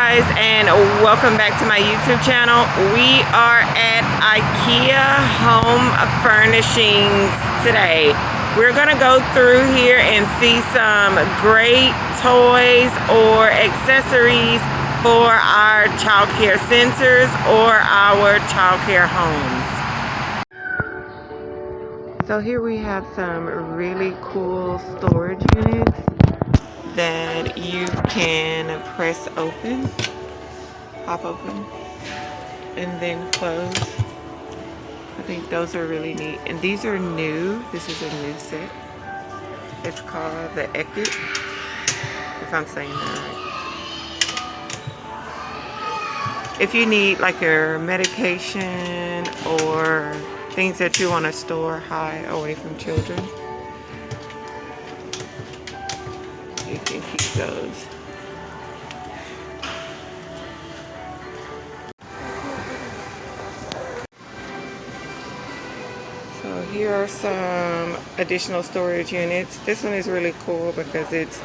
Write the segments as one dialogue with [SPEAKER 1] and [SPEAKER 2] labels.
[SPEAKER 1] guys, and welcome back to my YouTube channel. We are at IKEA Home Furnishings today. We're gonna go through here and see some great toys or accessories for our child care centers or our child care homes. So here we have some really cool storage units that you can press open, pop open, and then close. I think those are really neat. And these are new. This is a new set. It's called the Eket, if I'm saying that right. If you need like your medication or things that you want to store high away from children, you can keep those. So here are some additional storage units. This one is really cool because it's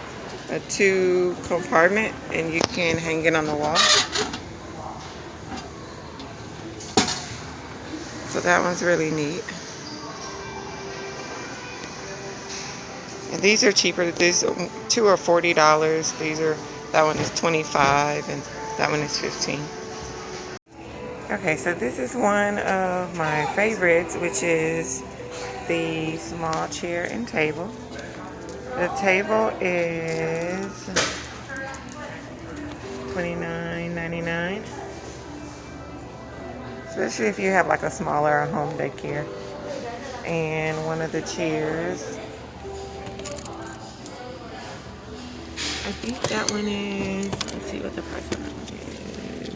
[SPEAKER 1] a 2-compartment and you can hang it on the wall. So that one's really neat. And these are cheaper. These 2 are $40. That one is $25 and that one is $15. Okay, so this is one of my favorites, which is the small chair and table. The table is $29.99. Especially if you have like a smaller home daycare. And one of the chairs, I think that one is, let's see what the price of that one is,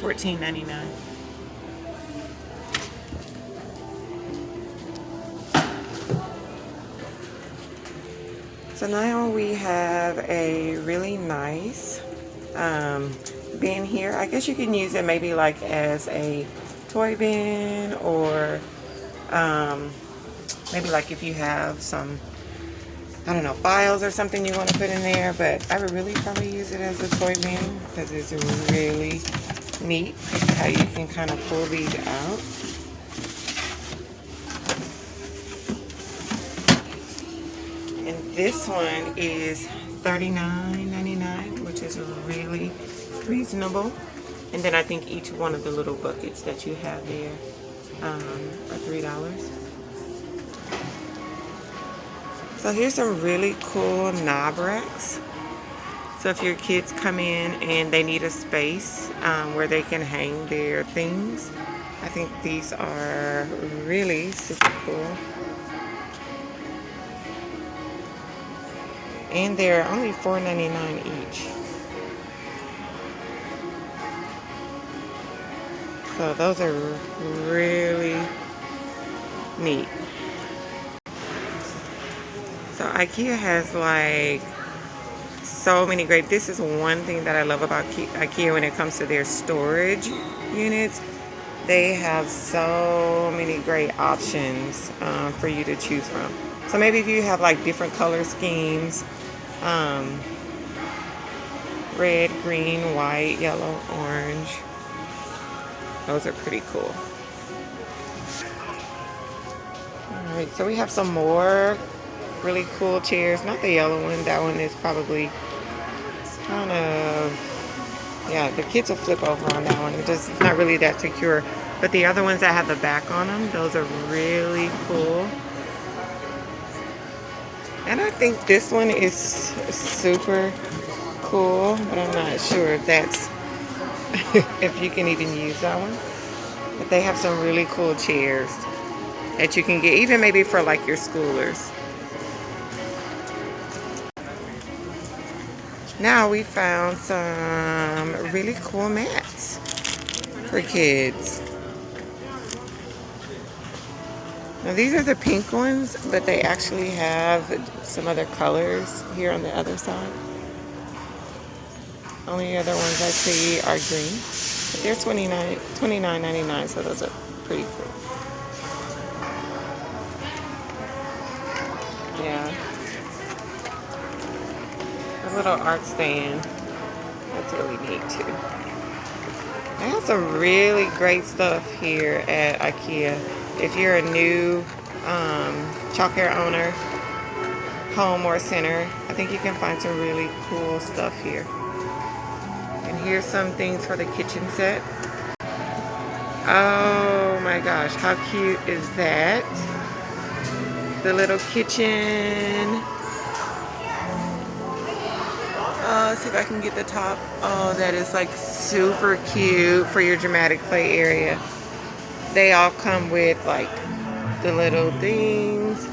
[SPEAKER 1] $14.99. So now we have a really nice bin here. I guess you can use it maybe like as a toy bin, or maybe like if you have some, I don't know, files or something you want to put in there. But I would really probably use it as a toy bin because it's really neat how you can kind of pull these out. And this one is $39.99, which is really reasonable. And then I think each one of the little buckets that you have there are $3. So here's some really cool knob racks. So if your kids come in and they need a space where they can hang their things, I think these are really super cool. And they're only $4.99 each. So those are really neat. So IKEA has like so many great, this is one thing that I love about IKEA when it comes to their storage units. They have so many great options for you to choose from. So maybe if you have like different color schemes, red, green, white, yellow, orange, those are pretty cool. Alright, so we have some more really cool chairs. Not the yellow one. That one is probably kind of, yeah, the kids will flip over on that one. It's not really that secure. But the other ones that have the back on them, those are really cool. And I think this one is super cool, but I'm not sure if that's if you can even use that one. But they have some really cool chairs that you can get, even maybe for like your schoolers. Now we found some really cool mats for kids. Now these are the pink ones, but they actually have some other colors here on the other side. Only other ones I see are green. But they're $29.99, so those are pretty cool. Yeah. A little art stand. That's really neat too. They have some really great stuff here at IKEA. If you're a new childcare owner, home or center, I think you can find some really cool stuff here. And here's some things for the kitchen set. Oh my gosh, how cute is that? The little kitchen. Let's see if I can get the top. Oh, that is like super cute for your dramatic play area. They all come with like the little things.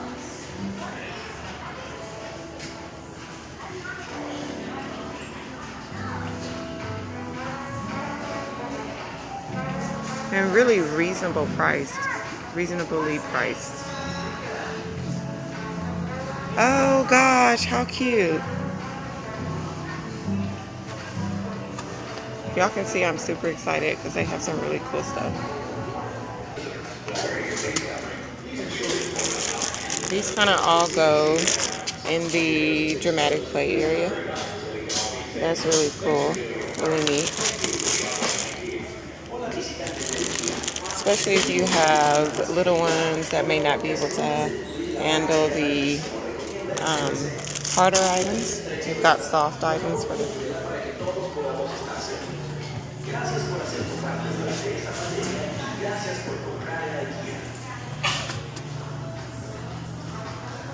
[SPEAKER 1] And really reasonably priced. Oh gosh, how cute. Y'all can see I'm super excited because they have some really cool stuff. These kind of all go in the dramatic play area. That's really cool, really neat. Especially if you have little ones that may not be able to handle the harder items. You've got soft items for them.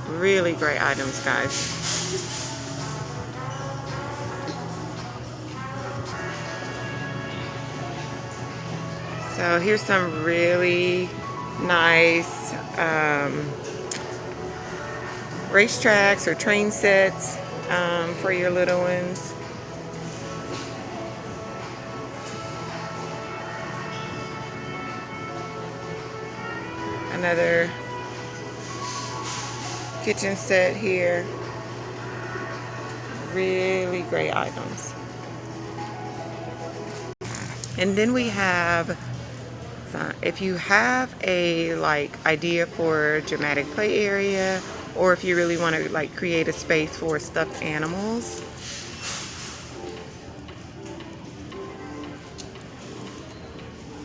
[SPEAKER 1] Really great items, guys. So here's some really nice racetracks or train sets for your little ones. Another kitchen set here. Really great items. And then we have, if you have a idea for a dramatic play area, or if you really want to create a space for stuffed animals,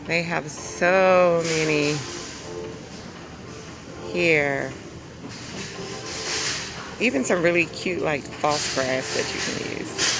[SPEAKER 1] they have so many here. Even some really cute false grass that you can use.